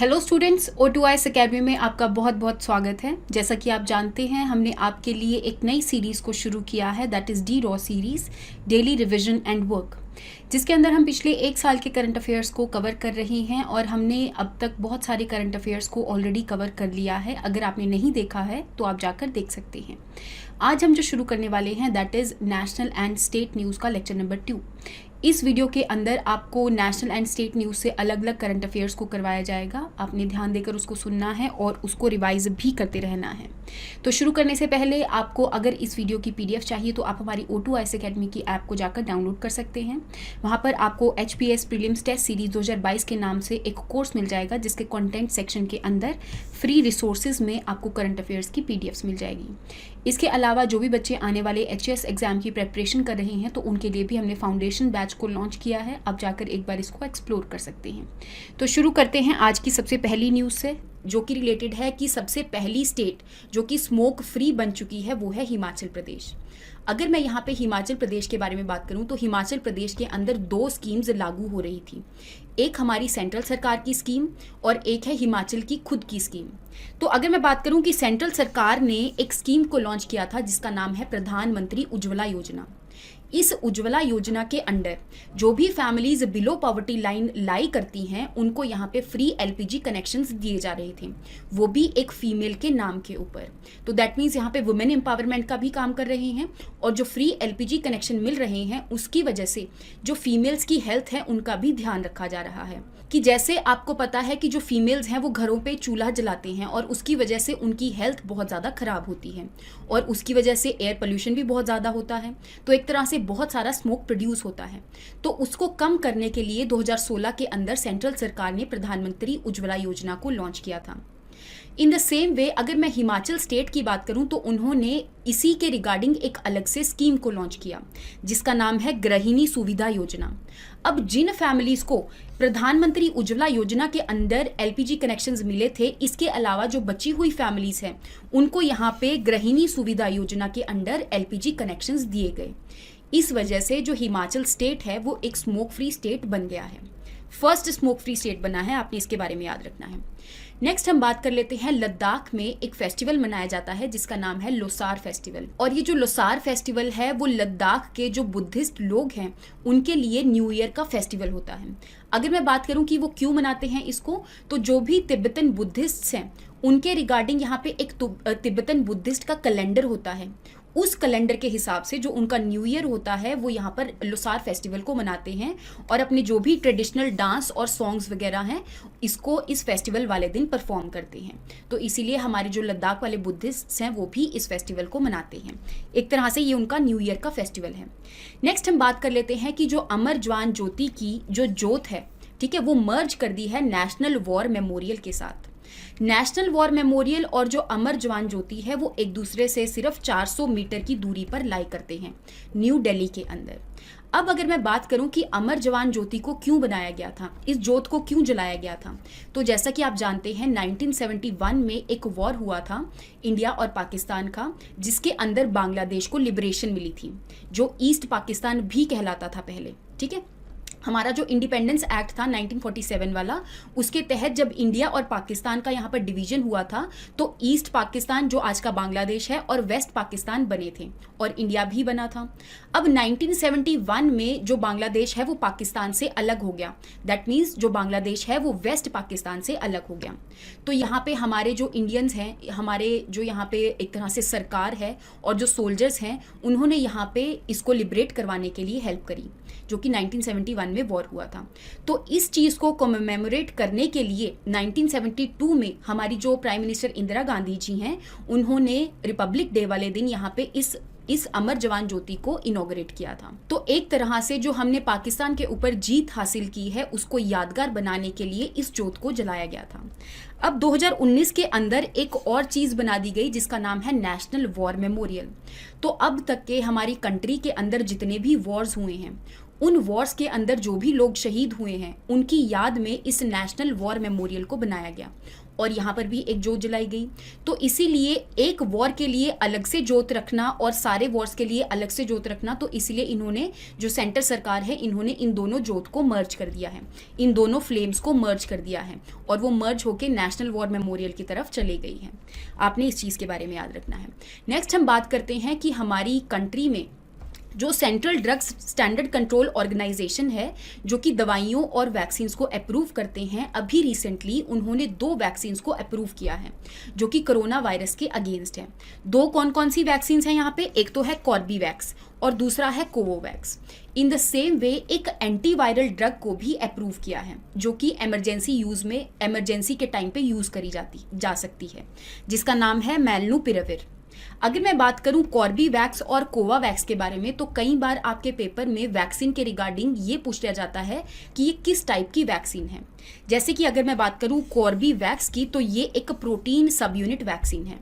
Hello students, O2IS academy में आपका बहुत बहुत स्वागत है। जैसा कि आप जानते हैं, हमने आपके लिए एक नई सीरीज़ को शुरू किया है, that is DRAW series, daily revision and work, जिसके अंदर हम पिछले एक साल के करंट अफेयर्स को कवर कर रहे हैं और हमने अब तक बहुत सारे करंट अफेयर्स को ऑलरेडी कवर कर लिया है। अगर आपने नहीं देखा है तो आप जाकर देख सकते हैं। आज हम जो शुरू करने वाले हैं that is national and state news का लेक्चर नंबर 2। इस वीडियो के अंदर आपको नेशनल एंड स्टेट न्यूज़ से अलग अलग करंट अफेयर्स को करवाया जाएगा। आपने ध्यान देकर उसको सुनना है और उसको रिवाइज भी करते रहना है। तो शुरू करने से पहले आपको अगर इस वीडियो की PDF चाहिए तो आप हमारी O2IS एकेडमी की ऐप को जाकर डाउनलोड कर सकते हैं। वहाँ पर आपको HPS प्रीलिम्स टेस्ट सीरीज़ 2022 के नाम से एक कोर्स मिल जाएगा, जिसके कंटेंट सेक्शन के अंदर फ्री रिसोर्सेज में आपको करंट अफेयर्स की PDFs मिल जाएगी। इसके अलावा जो भी बच्चे आने वाले HS एग्ज़ाम की प्रेपरेशन कर रहे हैं तो उनके लिए भी हमने फाउंडेशन बैच को लॉन्च किया है। आप जाकर एक बार इसको एक्सप्लोर कर सकते हैं। तो शुरू करते हैं आज की सबसे पहली न्यूज़ से, जो कि रिलेटेड है कि सबसे पहली स्टेट जो कि स्मोक फ्री बन चुकी है वो है हिमाचल प्रदेश। अगर मैं यहाँ पे हिमाचल प्रदेश के बारे में बात करूँ तो हिमाचल प्रदेश के अंदर 2 स्कीम्स लागू हो रही थी। एक हमारी सेंट्रल सरकार की स्कीम और एक है हिमाचल की खुद की स्कीम। तो अगर मैं बात करूँ कि सेंट्रल सरकार ने एक स्कीम को लॉन्च किया था जिसका नाम है प्रधानमंत्री उज्ज्वला योजना। इस उज्ज्वला योजना के अंडर जो भी फैमिलीज बिलो पॉवर्टी लाइन लाई करती हैं उनको यहाँ पे फ्री LPG कनेक्शंस दिए जा रहे थे, वो भी एक फीमेल के नाम के ऊपर। तो दैट मीन्स यहाँ पे वुमेन एम्पावरमेंट का भी काम कर रहे हैं और जो फ्री LPG कनेक्शन मिल रहे हैं उसकी वजह से जो फीमेल्स की हेल्थ है उनका भी ध्यान रखा जा रहा है। कि जैसे आपको पता है कि जो फीमेल्स हैं वो घरों पे चूल्हा जलाते हैं और उसकी वजह से उनकी हेल्थ बहुत ज़्यादा ख़राब होती है और उसकी वजह से एयर पोल्यूशन भी बहुत ज़्यादा होता है। तो एक तरह से बहुत सारा स्मोक प्रोड्यूस होता है। तो उसको कम करने के लिए 2016 के अंदर सेंट्रल सरकार ने प्रधानमंत्री उज्ज्वला योजना को लॉन्च किया था। इन द सेम वे अगर मैं हिमाचल स्टेट की बात करूं तो उन्होंने इसी के रिगार्डिंग एक अलग से स्कीम को लॉन्च किया जिसका नाम है गृहिणी सुविधा योजना। अब जिन फैमिलीज को प्रधानमंत्री उज्ज्वला योजना के अंदर LPG कनेक्शंस मिले थे, इसके अलावा जो बची हुई फैमिलीज हैं उनको यहाँ पे गृहिणी सुविधा योजना के अंडर LPG कनेक्शंस दिए गए। इस वजह से जो हिमाचल स्टेट है वो एक स्मोक फ्री स्टेट बन गया है। फर्स्ट स्मोक फ्री स्टेट बना है, आपने इसके बारे में याद रखना है। नेक्स्ट हम बात कर लेते हैं, लद्दाख में एक फेस्टिवल मनाया जाता है जिसका नाम है लोसार फेस्टिवल। और ये जो लोसार फेस्टिवल है वो लद्दाख के जो बुद्धिस्ट लोग हैं उनके लिए न्यू ईयर का फेस्टिवल होता है। अगर मैं बात करूं कि वो क्यों मनाते हैं इसको, तो जो भी तिब्बतन बुद्धिस्ट हैं उनके रिगार्डिंग यहाँ पे एक तिब्बतन बुद्धिस्ट का कैलेंडर होता है। उस कैलेंडर के हिसाब से जो उनका न्यू ईयर होता है वो यहाँ पर लोसार फेस्टिवल को मनाते हैं और अपने जो भी ट्रेडिशनल डांस और सॉन्ग्स वगैरह हैं इसको इस फेस्टिवल वाले दिन परफॉर्म करते हैं। तो इसीलिए हमारे जो लद्दाख वाले बुद्धिस्ट हैं वो भी इस फेस्टिवल को मनाते हैं। एक तरह से ये उनका न्यू ईयर का फेस्टिवल है। नेक्स्ट हम बात कर लेते हैं कि जो अमर जवान ज्योति की जो जोत है, ठीक है, वो मर्ज कर दी है नेशनल वॉर मेमोरियल के साथ। नेशनल वॉर मेमोरियल और जो अमर जवान ज्योति है वो एक दूसरे से सिर्फ 400 मीटर की दूरी पर लाई करते हैं न्यू दिल्ली के अंदर। अब अगर मैं बात करूं कि अमर जवान ज्योति को क्यों बनाया गया था, इस ज्योत को क्यों जलाया गया था, तो जैसा कि आप जानते हैं 1971 में एक वॉर हुआ था इंडिया और पाकिस्तान का, जिसके अंदर बांग्लादेश को लिबरेशन मिली थी, जो ईस्ट पाकिस्तान भी कहलाता था पहले। ठीक है, हमारा जो इंडिपेंडेंस एक्ट था 1947 वाला, उसके तहत जब इंडिया और पाकिस्तान का यहाँ पर डिवीजन हुआ था तो ईस्ट पाकिस्तान जो आज का बांग्लादेश है और वेस्ट पाकिस्तान बने थे और इंडिया भी बना था। अब 1971 में जो बांग्लादेश है वो पाकिस्तान से अलग हो गया। दैट मीन्स जो बांग्लादेश है वो वेस्ट पाकिस्तान से अलग हो गया। तो यहाँ पे हमारे जो इंडियंस हैं, हमारे जो यहाँ पे एक तरह से सरकार है और जो सोल्जर्स हैं, उन्होंने यहाँ पे इसको लिबरेट करवाने के लिए हेल्प करी, जो कि 1971 में वॉर हुआ था। तो इस चीज़ को कमेमोरेट करने के लिए 1972 में हमारी जो प्राइम मिनिस्टर इंदिरा गांधी जी हैं उन्होंने रिपब्लिक डे वाले दिन यहाँ पे इस अमर जवान ज्योति को इनॉग्रेट किया था। तो एक तरह से जो हमने पाकिस्तान के ऊपर जीत हासिल की है उसको यादगार बनाने के लिए इस ज्योत को जलाया गया था। अब 2019 के अंदर एक और चीज़ बना दी गई जिसका नाम है नेशनल वॉर मेमोरियल। तो अब तक के हमारी कंट्री के अंदर जितने भी वॉर्स हुए हैं उन वॉर्स के अंदर जो भी लोग शहीद हुए हैं उनकी याद में इस नेशनल वॉर मेमोरियल को बनाया गया और यहाँ पर भी एक जोत जलाई गई। तो इसीलिए एक वॉर के लिए अलग से जोत रखना और सारे वॉर्स के लिए अलग से जोत रखना, तो इसलिए इन्होंने, जो सेंटर सरकार है, इन्होंने इन दोनों जोत को मर्ज कर दिया है, इन दोनों फ्लेम्स को मर्ज कर दिया है और वो मर्ज होके नेशनल वॉर मेमोरियल की तरफ चली गई है। आपने इस चीज़ के बारे में याद रखना है। नेक्स्ट हम बात करते हैं कि हमारी कंट्री में जो central drugs standard control organisation है, जो कि दवाइयों और वैक्सीन्स को अप्रूव करते हैं, अभी रिसेंटली उन्होंने 2 वैक्सीन्स को अप्रूव किया है जो कि कोरोना वायरस के अगेंस्ट है। 2 कौन कौन सी वैक्सीन्स हैं यहाँ पे? एक तो है कॉर्बीवैक्स और दूसरा है Covovax. In the same way एक एंटीवायरल ड्रग को भी अप्रूव किया है जो कि इमरजेंसी के टाइम पे यूज करी जा सकती है, जिसका नाम है मैल्नूपिराविर। अगर मैं बात करूं कॉर्बीवैक्स और कोवावैक्स के बारे में, तो कई बार आपके पेपर में वैक्सीन के रिगार्डिंग ये पूछा जाता है कि ये किस टाइप की वैक्सीन है। जैसे कि अगर मैं बात करूं कॉर्बीवैक्स की, तो ये एक प्रोटीन सब यूनिट वैक्सीन है।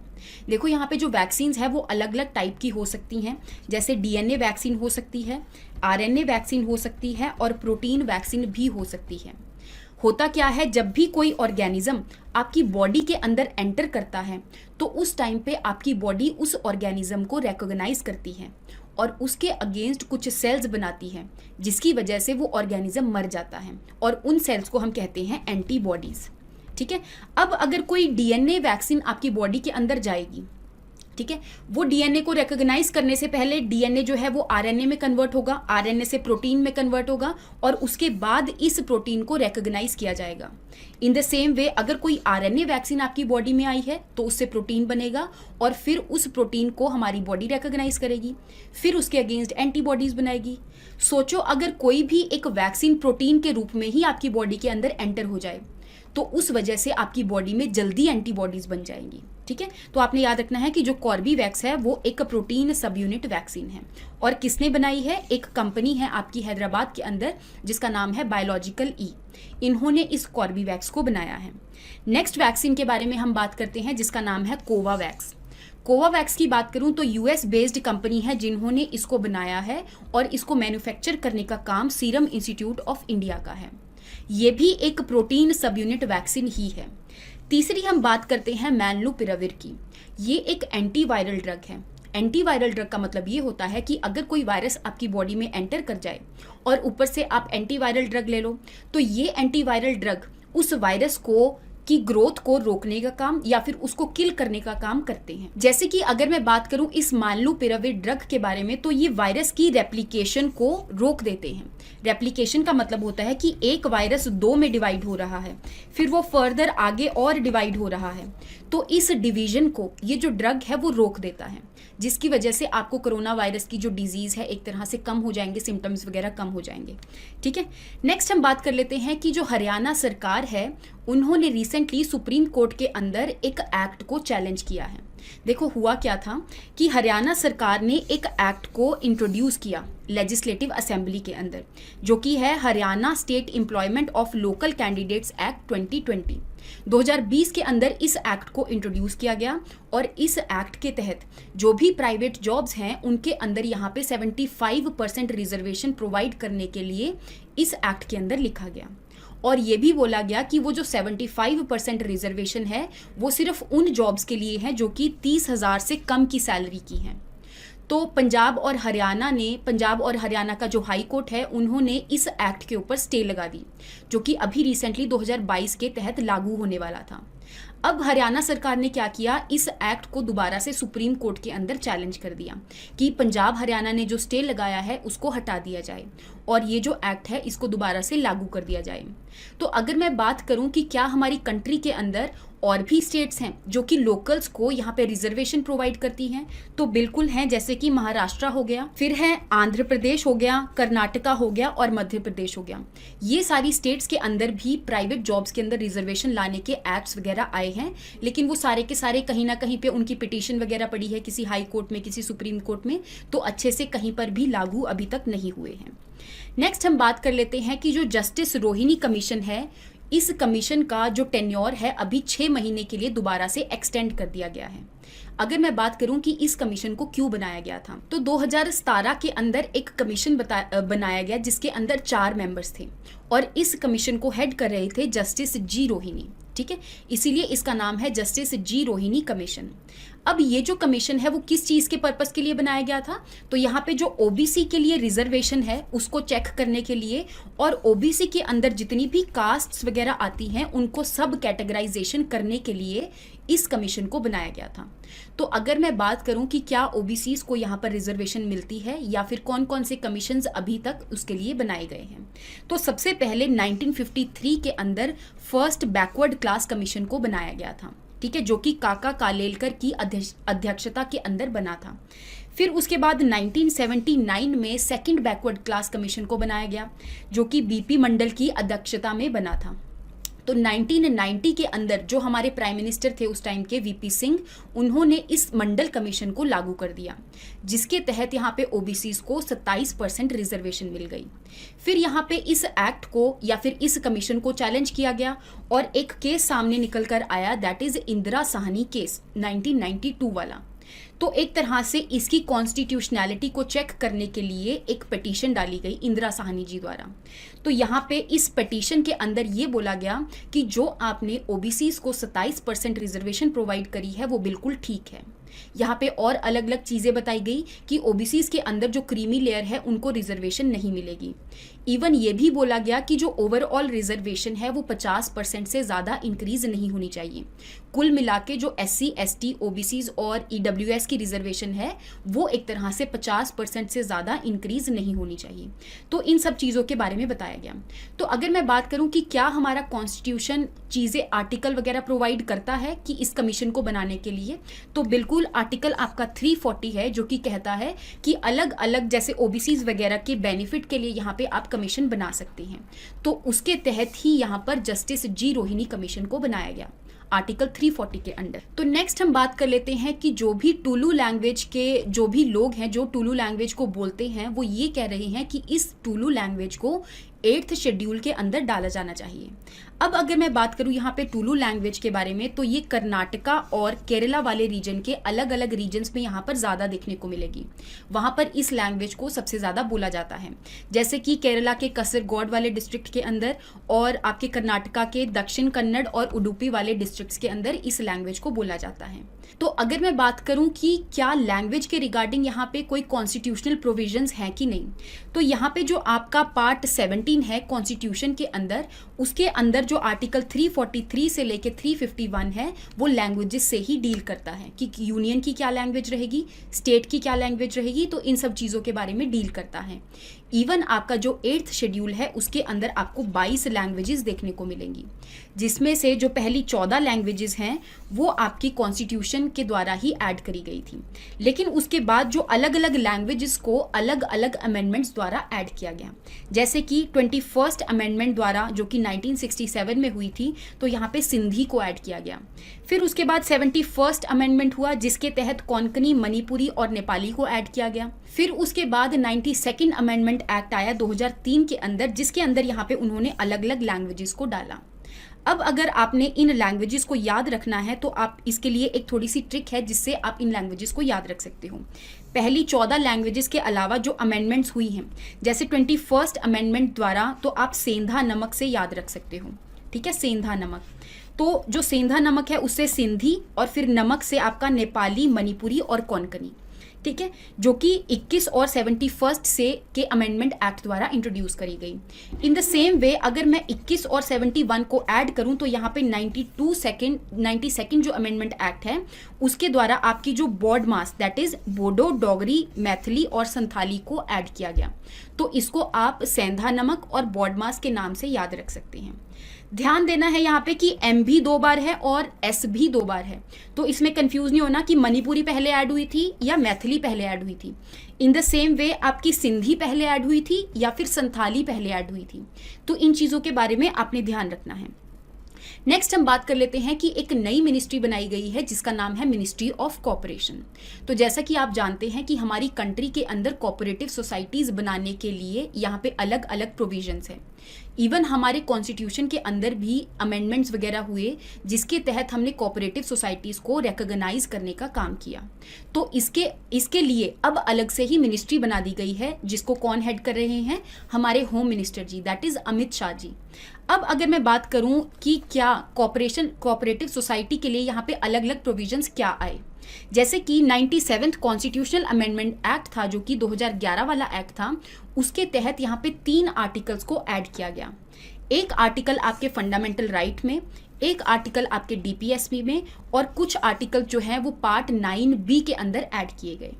देखो यहाँ पे जो वैक्सीन्स है वो अलग अलग टाइप की हो सकती हैं, जैसे डीएनए वैक्सीन हो सकती है, आरएनए वैक्सीन हो सकती है और प्रोटीन वैक्सीन भी हो सकती है। होता क्या है, जब भी कोई ऑर्गेनिज्म आपकी बॉडी के अंदर एंटर करता है तो उस टाइम पे आपकी बॉडी उस ऑर्गेनिज्म को रिकॉग्नाइज करती है और उसके अगेंस्ट कुछ सेल्स बनाती है, जिसकी वजह से वो ऑर्गेनिज्म मर जाता है और उन सेल्स को हम कहते हैं एंटीबॉडीज। ठीक है। अब अगर कोई डीएनए वैक्सीन आपकी बॉडी के अंदर जाएगी, ठीक है, वो डीएनए को रिकॉग्नाइज करने से पहले डीएनए जो है वो आरएनए में कन्वर्ट होगा, आरएनए से प्रोटीन में कन्वर्ट होगा और उसके बाद इस प्रोटीन को रिकॉग्नाइज किया जाएगा। इन द सेम वे अगर कोई आरएनए वैक्सीन आपकी बॉडी में आई है तो उससे प्रोटीन बनेगा और फिर उस प्रोटीन को हमारी बॉडी रिकॉग्नाइज करेगी, फिर उसके अगेंस्ट एंटीबॉडीज बनाएगी। सोचो अगर कोई भी एक वैक्सीन प्रोटीन के रूप में ही आपकी बॉडी के अंदर एंटर हो जाए तो उस वजह से आपकी बॉडी में जल्दी एंटीबॉडीज बन जाएंगी। ठीक है, तो आपने याद रखना है कि जो कॉर्बीवैक्स है वो एक प्रोटीन सब यूनिट वैक्सीन है और किसने बनाई है? एक कंपनी है आपकी हैदराबाद के अंदर जिसका नाम है बायोलॉजिकल ई। इन्होंने इस कॉर्बीवैक्स को बनाया है। नेक्स्ट वैक्सीन के बारे में हम बात करते हैं जिसका नाम है कोवावैक्स। कोवावैक्स की बात करूं तो यूएस बेस्ड कंपनी है जिन्होंने इसको बनाया है और इसको मैन्युफैक्चर करने का काम सीरम इंस्टीट्यूट ऑफ इंडिया का है। ये भी एक प्रोटीन सब यूनिट वैक्सीन ही है। तीसरी हम बात करते हैं मैल्नूपिराविर की। ये एक एंटीवायरल ड्रग है। एंटीवायरल ड्रग का मतलब ये होता है कि अगर कोई वायरस आपकी बॉडी में एंटर कर जाए और ऊपर से आप एंटीवायरल ड्रग ले लो तो ये एंटीवायरल ड्रग उस वायरस को की ग्रोथ को रोकने का काम या फिर उसको किल करने का काम करते हैं। जैसे कि अगर मैं बात करूं इस मैल्नूपिराविर ड्रग के बारे में, तो ये वायरस की रेप्लिकेशन को रोक देते हैं। रेप्लिकेशन का मतलब होता है कि एक वायरस 2 में डिवाइड हो रहा है, फिर वो फर्दर आगे और डिवाइड हो रहा है, तो इस डिवीजन को ये जो ड्रग है वो रोक देता है, जिसकी वजह से आपको कोरोना वायरस की जो डिजीज है एक तरह से कम हो जाएंगे, सिम्टम्स वगैरह कम हो जाएंगे। ठीक है, नेक्स्ट हम बात कर लेते हैं कि जो हरियाणा सरकार है उन्होंने रिसेंटली सुप्रीम कोर्ट के अंदर एक एक्ट को चैलेंज किया है। देखो हुआ क्या था कि हरियाणा सरकार ने एक एक्ट को इंट्रोड्यूस किया लेजिस्लेटिव असेंबली के अंदर, जो कि है Haryana state employment of local candidates act 2020। 2020 के अंदर इस एक्ट को इंट्रोड्यूस किया गया और इस एक्ट के तहत जो भी प्राइवेट जॉब्स हैं उनके अंदर यहाँ पे 75% रिजर्वेशन प्रोवाइड करने के लिए इस एक्ट के अंदर लिखा गया। और ये भी बोला गया कि वो जो 75% रिजर्वेशन है वो सिर्फ उन जॉब्स के लिए है जो कि 30,000 से कम की सैलरी की हैं। तो पंजाब और हरियाणा का जो हाई कोर्ट है उन्होंने इस एक्ट के ऊपर स्टे लगा दी, जो कि अभी रिसेंटली 2022 के तहत लागू होने वाला था। अब हरियाणा सरकार ने क्या किया, इस एक्ट को दोबारा से सुप्रीम कोर्ट के अंदर चैलेंज कर दिया कि पंजाब हरियाणा ने जो स्टे लगाया है उसको हटा दिया जाए और ये जो एक्ट है इसको दोबारा से लागू कर दिया जाए। तो अगर मैं बात करूं कि क्या हमारी कंट्री के अंदर और भी स्टेट्स हैं जो कि लोकल्स को यहाँ पे रिजर्वेशन प्रोवाइड करती हैं, तो बिल्कुल हैं, जैसे कि महाराष्ट्र हो गया, फिर है आंध्र प्रदेश हो गया, कर्नाटका हो गया और मध्य प्रदेश हो गया। ये सारी स्टेट्स के अंदर भी प्राइवेट जॉब्स के अंदर रिजर्वेशन लाने के एक्ट्स वगैरह आए हैं, लेकिन वो सारे के सारे कहीं ना कहीं पे उनकी पिटीशन वगैरह पड़ी है किसी हाई कोर्ट में, किसी सुप्रीम कोर्ट में, तो अच्छे से कहीं पर भी लागू अभी तक नहीं हुए हैं। नेक्स्ट हम बात कर लेते हैं कि जो जस्टिस रोहिणी कमीशन है इस कमीशन का जो टेन्योर है अभी 6 महीने के लिए दोबारा से एक्सटेंड कर दिया गया है। अगर मैं बात करूं कि इस कमीशन को क्यों बनाया गया था, तो 2017 के अंदर एक कमीशन बनाया गया जिसके अंदर 4 मेंबर्स थे और इस कमीशन को हेड कर रहे थे जस्टिस जी रोहिणी। ठीक है, इसीलिए इसका नाम है जस्टिस जी रोहिणी कमीशन। अब ये जो कमीशन है वो किस चीज़ के पर्पस के लिए बनाया गया था, तो यहाँ पे जो ओबीसी के लिए रिजर्वेशन है उसको चेक करने के लिए और ओबीसी के अंदर जितनी भी कास्ट्स वगैरह आती हैं उनको सब कैटेगराइजेशन करने के लिए इस कमीशन को बनाया गया था। तो अगर मैं बात करूं कि क्या ओबीसीज को यहाँ पर रिजर्वेशन मिलती है या फिर कौन कौन से कमीशंस अभी तक उसके लिए बनाए गए हैं, तो सबसे पहले 1953 के अंदर फर्स्ट बैकवर्ड क्लास कमीशन को बनाया गया था। ठीक है, जो कि काका कालेलकर की अध्यक्षता के अंदर बना था। फिर उसके बाद 1979 में सेकंड बैकवर्ड क्लास कमीशन को बनाया गया जो कि बीपी मंडल की अध्यक्षता में बना था। तो 1990 के अंदर जो हमारे प्राइम मिनिस्टर थे उस टाइम के वीपी सिंह, उन्होंने इस मंडल कमीशन को लागू कर दिया जिसके तहत यहाँ पे ओबीसीज को 27% रिजर्वेशन मिल गई। फिर यहाँ पे इस एक्ट को या फिर इस कमीशन को चैलेंज किया गया और एक केस सामने निकल कर आया, that is Indira Sahni case 1992 वाला। तो एक तरह से इसकी कॉन्स्टिट्यूशनैलिटी को चेक करने के लिए एक पिटीशन डाली गई इंदिरा साहनी जी द्वारा। तो यहाँ पे इस पिटीशन के अंदर ये बोला गया कि जो आपने ओबीसीज को 27% रिजर्वेशन प्रोवाइड करी है वो बिल्कुल ठीक है। यहाँ पे और अलग अलग चीज़ें बताई गई कि ओबीसीज के अंदर जो क्रीमी लेयर है उनको रिजर्वेशन नहीं मिलेगी। इवन ये भी बोला गया कि जो ओवरऑल रिजर्वेशन है वो 50% से ज़्यादा इंक्रीज नहीं होनी चाहिए। कुल मिला के जो SC, ST, ओबीसीज और EWS की रिजर्वेशन है वो एक तरह से 50% से ज़्यादा इंक्रीज नहीं होनी चाहिए। तो इन सब चीज़ों के बारे में बताया गया। तो अगर मैं बात करूं कि क्या हमारा कॉन्स्टिट्यूशन चीज़ें आर्टिकल वगैरह प्रोवाइड करता है कि इस कमीशन को बनाने के लिए, तो बिल्कुल आर्टिकल आपका 340 है जो कि कहता है कि अलग अलग जैसे ओबीसीज वगैरह के बेनिफिट के लिए यहाँ पे आप कमीशन बना सकते हैं। तो उसके तहत ही यहाँ पर जस्टिस जी रोहिणी कमीशन को बनाया गया आर्टिकल 340 के अंडर। तो नेक्स्ट हम बात कर लेते हैं कि जो भी टुलू लैंग्वेज के जो भी लोग हैं जो टुलू लैंग्वेज को बोलते हैं वो ये कह रहे हैं कि इस टुलू लैंग्वेज को 8th शेड्यूल के अंदर डाला जाना चाहिए। अब अगर मैं बात करूं यहाँ पे टुलू लैंग्वेज के बारे में, तो ये कर्नाटका और केरला वाले रीजन के अलग अलग रीजन्स में यहाँ पर ज़्यादा देखने को मिलेगी। वहाँ पर इस लैंग्वेज को सबसे ज़्यादा बोला जाता है, जैसे कि केरला के कसरगोड वाले डिस्ट्रिक्ट के अंदर और आपके कर्नाटका के दक्षिण कन्नड़ और उडुपी वाले डिस्ट्रिक्ट्स के अंदर इस लैंग्वेज को बोला जाता है। तो अगर मैं बात करूं कि क्या लैंग्वेज के रिगार्डिंग यहाँ पे कोई कॉन्स्टिट्यूशनल प्रोविजंस हैं कि नहीं, तो यहाँ पे जो आपका पार्ट 17 है कॉन्स्टिट्यूशन के अंदर, उसके अंदर जो आर्टिकल 343 से लेके 351 है वो लैंग्वेजेस से ही डील करता है कि यूनियन की क्या लैंग्वेज रहेगी, स्टेट की क्या लैंग्वेज रहेगी, तो इन सब चीज़ों के बारे में डील करता है। इवन आपका जो 8th शेड्यूल है उसके अंदर आपको 22 लैंग्वेजेस देखने को मिलेंगी, जिसमें से जो पहली 14 लैंग्वेजेस हैं वो आपकी कॉन्स्टिट्यूशन के द्वारा ही ऐड करी गई थी। लेकिन उसके बाद जो अलग अलग लैंग्वेजेस को अलग अलग अमेंडमेंट्स द्वारा ऐड किया गया, जैसे कि 21st अमेंडमेंट द्वारा जो कि 1967 में हुई थी, तो यहाँ पे सिंधी को ऐड किया गया। फिर उसके बाद 71st अमेंडमेंट हुआ जिसके तहत कोंकणी, मणिपुरी और नेपाली को ऐड किया गया। फिर उसके बाद 92nd अमेंडमेंट एक्ट आया 2003 के अंदर, जिसके अंदर यहाँ पे उन्होंने अलग अलग लैंग्वेजेस को डाला। अब अगर आपने इन लैंग्वेजेस को याद रखना है तो आप इसके लिए एक थोड़ी सी ट्रिक है जिससे आप इन लैंग्वेजेस को याद रख सकते हो। पहली 14 लैंग्वेजेस के अलावा जो अमेंडमेंट्स हुई हैं, जैसे 21st अमेंडमेंट द्वारा, तो आप सेंधा नमक से याद रख सकते हो। ठीक है, सेंधा नमक, तो जो सेंधा नमक है उससे सिंधी और फिर नमक से आपका नेपाली, मणिपुरी और कोंकणी। ठीक है, जो कि 21 और 71st से के अमेंडमेंट एक्ट द्वारा इंट्रोड्यूस करी गई। इन द सेम वे अगर मैं 21 और 71 को ऐड करूं तो यहाँ पे 92nd जो अमेंडमेंट एक्ट है उसके द्वारा आपकी जो बॉड मास, दैट इज बोडो, डोगरी, मैथिली और संथाली को ऐड किया गया। तो इसको आप सेंधा नमक और बॉड मास के नाम से याद रख सकते हैं। ध्यान देना है यहाँ पे कि M भी 2 बार है और S भी 2 बार है, तो इसमें कंफ्यूज नहीं होना कि मणिपुरी पहले ऐड हुई थी या मैथिली पहले ऐड हुई थी। इन द सेम वे आपकी सिंधी पहले ऐड हुई थी या फिर संथाली पहले ऐड हुई थी। तो इन चीज़ों के बारे में आपने ध्यान रखना है। नेक्स्ट हम बात कर लेते हैं कि एक नई मिनिस्ट्री बनाई गई है जिसका नाम है मिनिस्ट्री ऑफ कॉपरेशन। तो जैसा कि आप जानते हैं कि हमारी कंट्री के अंदर कोऑपरेटिव सोसाइटीज़ बनाने के लिए यहाँ पे अलग अलग प्रोविजंस हैं। इवन हमारे कॉन्स्टिट्यूशन के अंदर भी अमेंडमेंट्स वगैरह हुए जिसके तहत हमने कोऑपरेटिव सोसाइटीज़ को रिकॉग्नाइज करने का काम किया। तो इसके लिए अब अलग से ही मिनिस्ट्री बना दी गई है जिसको कौन हेड कर रहे हैं, हमारे home minister ji, that is Amit Shah ji. अब अगर मैं बात करूं कि क्या कोऑपरेटिव सोसाइटी के लिए यहाँ पे अलग अलग प्रोविजंस क्या आए, जैसे कि 97th कॉन्स्टिट्यूशनल अमेंडमेंट एक्ट था जो कि 2011 वाला एक्ट था, उसके तहत यहाँ पे 3 आर्टिकल्स को ऐड किया गया। एक आर्टिकल आपके फंडामेंटल राइट में, एक आर्टिकल आपके डीपीएसपी में, और कुछ आर्टिकल जो है वो पार्ट 9B के अंदर ऐड किए गए।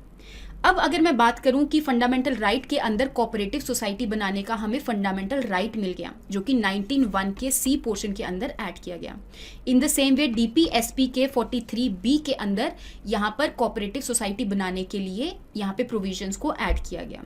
अब अगर मैं बात करूं कि फंडामेंटल राइट के अंदर कोऑपरेटिव सोसाइटी बनाने का हमें फंडामेंटल राइट मिल गया जो कि 19(1) के सी पोर्शन के अंदर ऐड किया गया। In the same way DPSP के 43B के अंदर यहाँ पर कोऑपरेटिव सोसाइटी बनाने के लिए यहाँ पे प्रोविजंस को ऐड किया गया।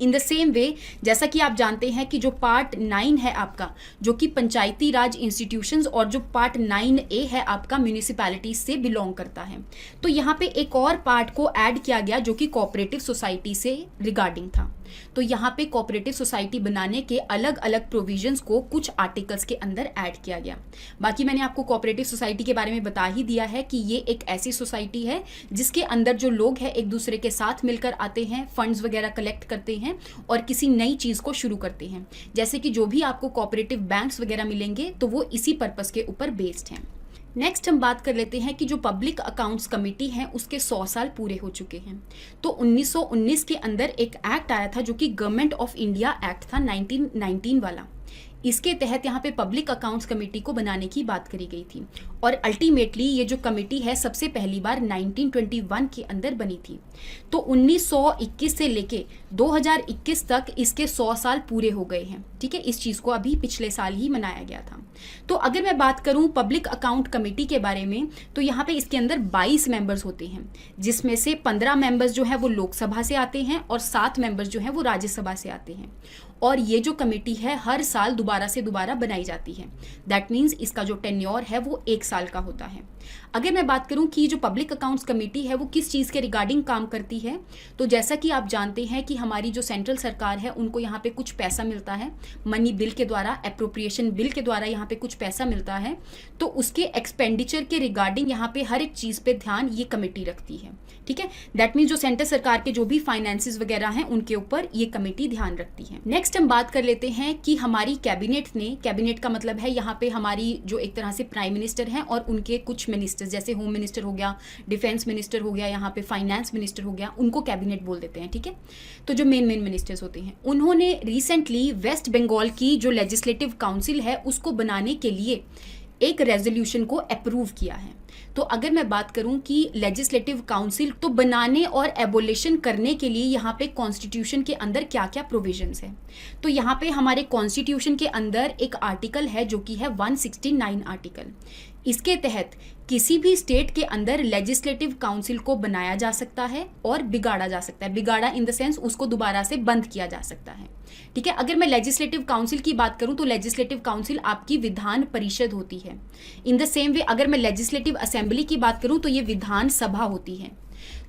इन द सेम वे जैसा कि आप जानते हैं कि जो पार्ट 9 है आपका, जो कि पंचायती राज इंस्टीट्यूशंस, और जो पार्ट 9A है आपका म्यूनिसिपैलिटीज से बिलोंग करता है। तो यहाँ पे एक और पार्ट को ऐड किया गया जो कि कोऑपरेटिव सोसाइटी से रिगार्डिंग था। तो यहाँ पे कोऑपरेटिव सोसाइटी बनाने के अलग अलग प्रोविजंस को कुछ आर्टिकल्स के अंदर ऐड किया गया। बाकी मैंने आपको कोऑपरेटिव सोसाइटी के बारे में बता ही दिया है कि ये एक ऐसी सोसाइटी है जिसके अंदर जो लोग हैं एक दूसरे के साथ मिलकर आते हैं, फंड्स वगैरह कलेक्ट करते हैं और किसी नई चीज़ को शुरू करते हैं। जैसे कि जो भी आपको कोऑपरेटिव बैंक्स वगैरह मिलेंगे तो वो इसी पर्पस के ऊपर बेस्ड हैं। नेक्स्ट हम बात कर लेते हैं कि जो पब्लिक अकाउंट्स कमेटी है उसके 100 साल पूरे हो चुके हैं। तो 1919 के अंदर एक एक्ट आया था जो कि गवर्नमेंट ऑफ इंडिया एक्ट था 1919 वाला। इसके तहत यहाँ पे पब्लिक अकाउंट्स कमेटी को बनाने की बात करी गई थी और अल्टीमेटली ये जो कमेटी है सबसे पहली बार 1921 के अंदर बनी थी। तो 1921 से लेके 2021 तक इसके 100 साल पूरे हो गए हैं। ठीक है, इस चीज़ को अभी पिछले साल ही मनाया गया था। तो अगर मैं बात करूं पब्लिक अकाउंट कमेटी के बारे में तो यहाँ पे इसके अंदर 22 मेंबर्स होते हैं, जिसमें से 15 मेंबर्स जो है वो लोकसभा से आते हैं और 7 मेंबर्स जो है वो राज्यसभा से आते हैं। और ये जो कमेटी है हर साल दोबारा से दोबारा बनाई जाती है। दैट मीन्स इसका जो टेन्योर है वो 1 साल का होता है। अगर मैं बात करूं कि जो पब्लिक अकाउंट्स कमेटी है वो किस चीज़ के रिगार्डिंग काम करती है, तो जैसा कि आप जानते हैं कि हमारी जो सेंट्रल सरकार है उनको यहाँ पे कुछ पैसा मिलता है मनी बिल के द्वारा, अप्रोप्रिएशन बिल के द्वारा यहाँ पे कुछ पैसा मिलता है। तो उसके एक्सपेंडिचर के रिगार्डिंग यहाँ पे हर एक चीज़ पे ध्यान ये कमेटी रखती है। ठीक है, दैट मीन्स जो सेंट्रल सरकार के जो भी फाइनेंसेस वगैरह हैं उनके ऊपर ये कमेटी ध्यान रखती है। नेक्स्ट हम बात कर लेते हैं कि हमारी कैबिनेट ने, कैबिनेट का मतलब है यहाँ पे हमारी जो एक तरह से प्राइम मिनिस्टर हैं और उनके कुछ मिनिस्टर्स, जैसे होम मिनिस्टर हो गया, डिफेंस मिनिस्टर हो गया, यहाँ पे फाइनेंस मिनिस्टर हो गया, उनको कैबिनेट बोल देते हैं। ठीक है, तो जो मेन मिनिस्टर्स होते हैं उन्होंने रिसेंटली वेस्ट बंगाल की जो लेजिस्लेटिव काउंसिल है उसको बनाने के लिए एक रेजोल्यूशन को अप्रूव किया है। तो अगर मैं बात करूं कि लेजिस्लेटिव काउंसिल तो बनाने और एबोलिशन करने के लिए यहाँ पे कॉन्स्टिट्यूशन के अंदर क्या क्या प्रोविजंस है, तो यहाँ पे हमारे कॉन्स्टिट्यूशन के अंदर एक आर्टिकल है जो कि है 169 आर्टिकल। इसके तहत किसी भी स्टेट के अंदर लेजिस्लेटिव काउंसिल को बनाया जा सकता है और बिगाड़ा जा सकता है। बिगाड़ा इन द सेंस उसको दोबारा से बंद किया जा सकता है। ठीक है, अगर मैं लेजिस्लेटिव काउंसिल की बात करूं तो लेजिस्लेटिव काउंसिल आपकी विधान परिषद होती है। इन द सेम वे अगर मैं लेजिस्लेटिव असेंबली की बात करूं तो ये विधान सभा होती है।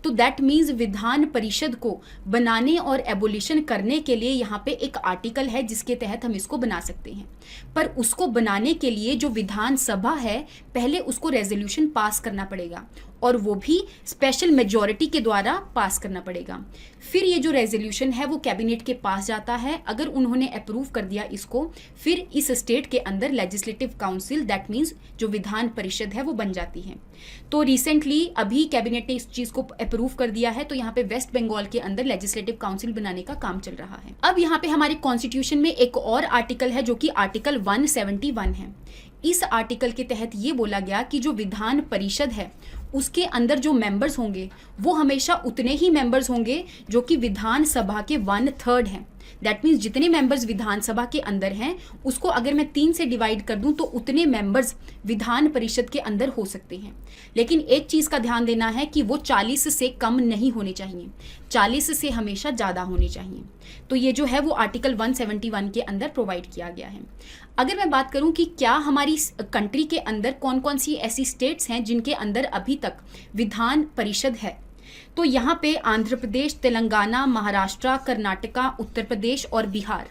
तो दैट मीन्स विधान परिषद को बनाने और एबोलिशन करने के लिए यहाँ पे एक आर्टिकल है जिसके तहत हम इसको बना सकते हैं। पर उसको बनाने के लिए जो विधान सभा है पहले उसको रेजोल्यूशन पास करना पड़ेगा और वो भी स्पेशल मेजॉरिटी के द्वारा पास करना पड़ेगा। फिर ये जो रेजोल्यूशन है वो कैबिनेट के पास जाता है। अगर उन्होंने अप्रूव कर दिया इसको, फिर इस स्टेट के अंदर लेजिस्लेटिव काउंसिल, दैट मीन्स जो विधान परिषद है वो बन जाती है। तो रिसेंटली अभी कैबिनेट ने इस चीज़ को अप्रूव कर दिया है। तो यहाँ पे वेस्ट बंगाल के अंदर लेजिस्लेटिव काउंसिल बनाने का काम चल रहा है। अब यहाँ पे हमारे कॉन्स्टिट्यूशन में एक और आर्टिकल है जो कि आर्टिकल 171 है। इस आर्टिकल के तहत ये बोला गया कि जो विधान परिषद है उसके अंदर जो मेंबर्स होंगे वो हमेशा उतने ही मेंबर्स होंगे जो कि विधान सभा के 1/3 हैं। दैट मीन्स जितने मेंबर्स विधानसभा के अंदर हैं उसको अगर मैं 3 से डिवाइड कर दूं तो उतने मेंबर्स विधान परिषद के अंदर हो सकते हैं। लेकिन एक चीज़ का ध्यान देना है कि वो 40 से कम नहीं होने चाहिए, 40 से हमेशा ज़्यादा होने चाहिए। तो ये जो है वो आर्टिकल 171 के अंदर प्रोवाइड किया गया है। अगर मैं बात करूं कि क्या हमारी कंट्री के अंदर कौन कौन सी ऐसी स्टेट्स हैं जिनके अंदर अभी तक विधान परिषद है, तो यहाँ पे आंध्र प्रदेश, तेलंगाना, महाराष्ट्र, कर्नाटका, उत्तर प्रदेश और बिहार,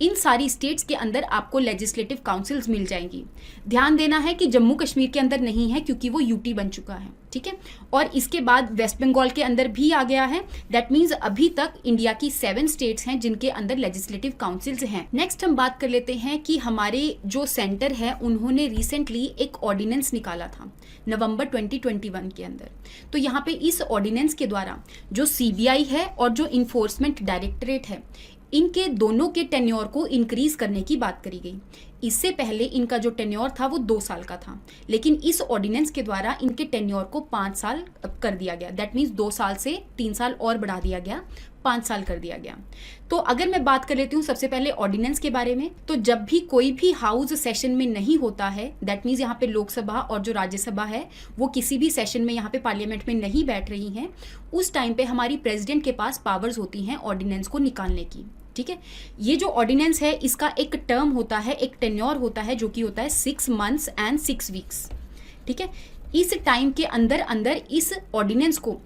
इन सारी स्टेट्स के अंदर आपको लेजिस्लेटिव काउंसिल्स मिल जाएंगी। ध्यान देना है कि जम्मू कश्मीर के अंदर नहीं है क्योंकि वो यूटी बन चुका है, ठीक है। और इसके बाद वेस्ट बंगाल के अंदर भी आ गया है। दैट मीन्स अभी तक इंडिया की 7 स्टेट्स हैं जिनके अंदर लेजिस्लेटिव काउंसिल्स हैं। नेक्स्ट हम बात कर लेते हैं कि हमारे जो सेंटर है उन्होंने रिसेंटली एक ऑर्डिनेंस निकाला था नवंबर 2021 के अंदर। तो यहाँ पे इस ऑर्डिनेंस के द्वारा जो सीबीआई है और जो इन्फोर्समेंट डायरेक्टरेट है, इनके दोनों के टेन्योर को इंक्रीज करने की बात करी गई। इससे पहले इनका जो टेन्योर था वो 2 साल का था, लेकिन इस ऑर्डिनेंस के द्वारा इनके टेन्योर को 5 साल कर दिया गया। दैट मीन्स 2 साल से 3 साल और बढ़ा दिया गया, 5 साल कर दिया गया। तो अगर मैं बात कर लेती हूँ सबसे पहले ऑर्डिनेंस के बारे में, तो जब भी कोई भी हाउस सेशन में नहीं होता है, दैट मीन्स यहाँ पे लोकसभा और जो राज्यसभा है वो किसी भी सेशन में यहाँ पे पार्लियामेंट में नहीं बैठ रही हैं, उस टाइम पे हमारी प्रेसिडेंट के पास पावर्स होती हैं ऑर्डिनेंस को निकालने की, ठीक है। ये जो ऑर्डिनेंस है इसका एक टर्म होता है, एक टेन्योर होता है जो कि होता है 6 months एंड 6 weeks, ठीक है। इस टाइम के अंदर अंदर इस ऑर्डिनेंस को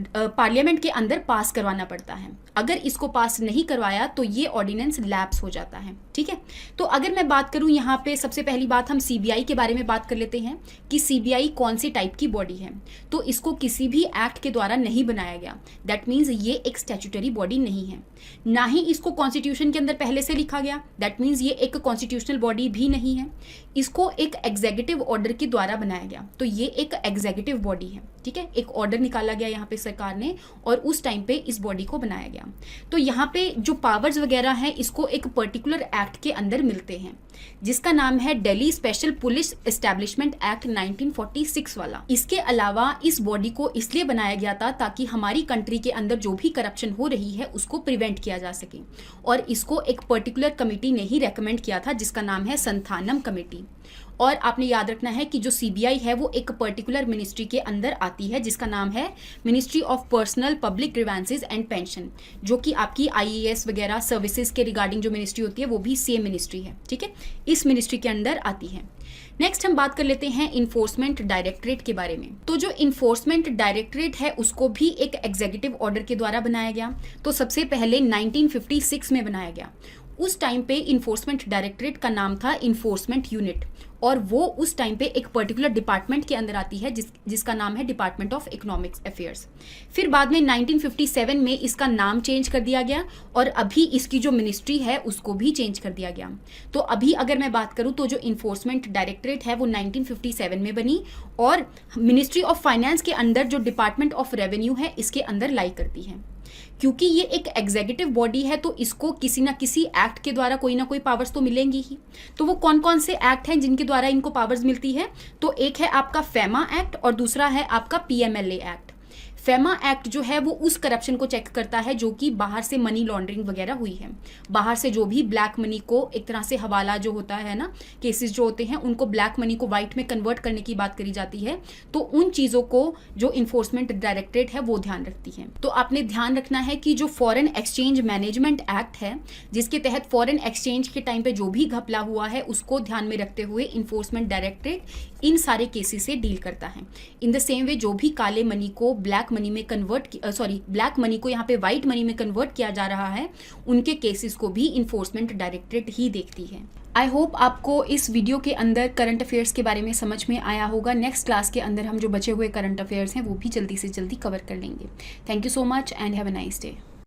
पार्लियामेंट के अंदर पास करवाना पड़ता है। अगर इसको पास नहीं करवाया तो ये ऑर्डिनेंस लैप्स हो जाता है, ठीक है। तो अगर मैं बात करूं यहाँ पे सबसे पहली बात हम सीबीआई के बारे में बात कर लेते हैं कि सीबीआई कौन सी टाइप की बॉडी है। तो इसको किसी भी एक्ट के द्वारा नहीं बनाया गया। दैट मीन्स ये एक स्टैट्यूटरी बॉडी नहीं है, ना ही इसको कॉन्स्टिट्यूशन के अंदर पहले से लिखा गया। दैट मीन्स ये एक कॉन्स्टिट्यूशनल बॉडी भी नहीं है। इसको एक एग्जीक्यूटिव ऑर्डर के द्वारा बनाया गया, तो ये एक एग्जीक्यूटिव बॉडी है, ठीक है। एक ऑर्डर निकाला गया यहाँ पे सरकार ने और उस टाइम पे इस बॉडी को बनाया गया। तो यहाँ पे जो पावर्स वगैरह हैं इसको एक पर्टिकुलर एक्ट के अंदर मिलते हैं जिसका नाम है Delhi special police establishment act 1946 वाला। इसके अलावा इस बॉडी को इसलिए बनाया गया था ताकि हमारी कंट्री के अंदर जो भी करप्शन हो रही है उसको प्रिवेंट किया जा सके, और इसको एक पर्टिकुलर कमेटी ने ही रेकमेंड किया था जिसका नाम है संथानम कमेटी। और आपने याद रखना है कि जो सीबीआई है वो एक पर्टिकुलर मिनिस्ट्री के अंदर आती है जिसका नाम है ministry of personnel public grievances and pension, जो कि आपकी आईएएस वगैरह सर्विसेज के रिगार्डिंग जो मिनिस्ट्री होती है वो भी सेम मिनिस्ट्री है, ठीक है। इस मिनिस्ट्री के अंदर आती है। नेक्स्ट हम बात कर लेते हैं इन्फोर्समेंट डायरेक्टरेट के बारे में। तो जो इन्फोर्समेंट डायरेक्टरेट है उसको भी एक एग्जीक्यूटिव ऑर्डर के द्वारा बनाया गया। तो सबसे पहले 1956 में बनाया गया। उस टाइम पे इन्फोर्समेंट डायरेक्टरेट का नाम था इन्फोर्समेंट यूनिट, और वो उस टाइम पे एक पर्टिकुलर डिपार्टमेंट के अंदर आती है जिसका नाम है डिपार्टमेंट ऑफ इकोनॉमिक्स अफेयर्स। फिर बाद में 1957 में इसका नाम चेंज कर दिया गया और अभी इसकी जो मिनिस्ट्री है उसको भी चेंज कर दिया गया। तो अभी अगर मैं बात करूं तो जो इन्फोर्समेंट डायरेक्टरेट है वो 1957 में बनी और मिनिस्ट्री ऑफ फाइनेंस के अंदर जो डिपार्टमेंट ऑफ रेवेन्यू है इसके अंदर लाई करती है। क्योंकि ये एक एग्जीक्यूटिव बॉडी है तो इसको किसी ना किसी एक्ट के द्वारा कोई ना कोई पावर्स तो मिलेंगी ही। तो वो कौन कौन से एक्ट हैं जिनके द्वारा इनको पावर्स मिलती है? तो एक है आपका फेमा एक्ट और दूसरा है आपका पीएमएलए एक्ट। फेमा एक्ट जो है वो उस करप्शन को चेक करता है जो कि बाहर से मनी लॉन्ड्रिंग वगैरह हुई है, बाहर से जो भी ब्लैक मनी को एक तरह से हवाला जो होता है ना, केसेस जो होते हैं उनको ब्लैक मनी को वाइट में कन्वर्ट करने की बात करी जाती है। तो उन चीज़ों को जो इन्फोर्समेंट डायरेक्टरेट है वो ध्यान रखती है। तो आपने ध्यान रखना है कि जो फॉरेन एक्सचेंज मैनेजमेंट एक्ट है जिसके तहत फॉरेन एक्सचेंज के टाइम पे जो भी घपला हुआ है उसको ध्यान में रखते हुए इन्फोर्समेंट डायरेक्टरेट इन सारे केसेस से डील करता है। इन द सेम वे जो भी काले मनी को ब्लैक मनी में ब्लैक मनी को यहाँ पे व्हाइट मनी में कन्वर्ट किया जा रहा है उनके केसेस को भी इन्फोर्समेंट डायरेक्टरेट ही देखती है। आई होप आपको इस वीडियो के अंदर करंट अफेयर्स के बारे में समझ में आया होगा। नेक्स्ट क्लास के अंदर हम जो बचे हुए करंट अफेयर्स हैं वो भी जल्दी से जल्दी कवर कर लेंगे। Thank you so much and have a nice day.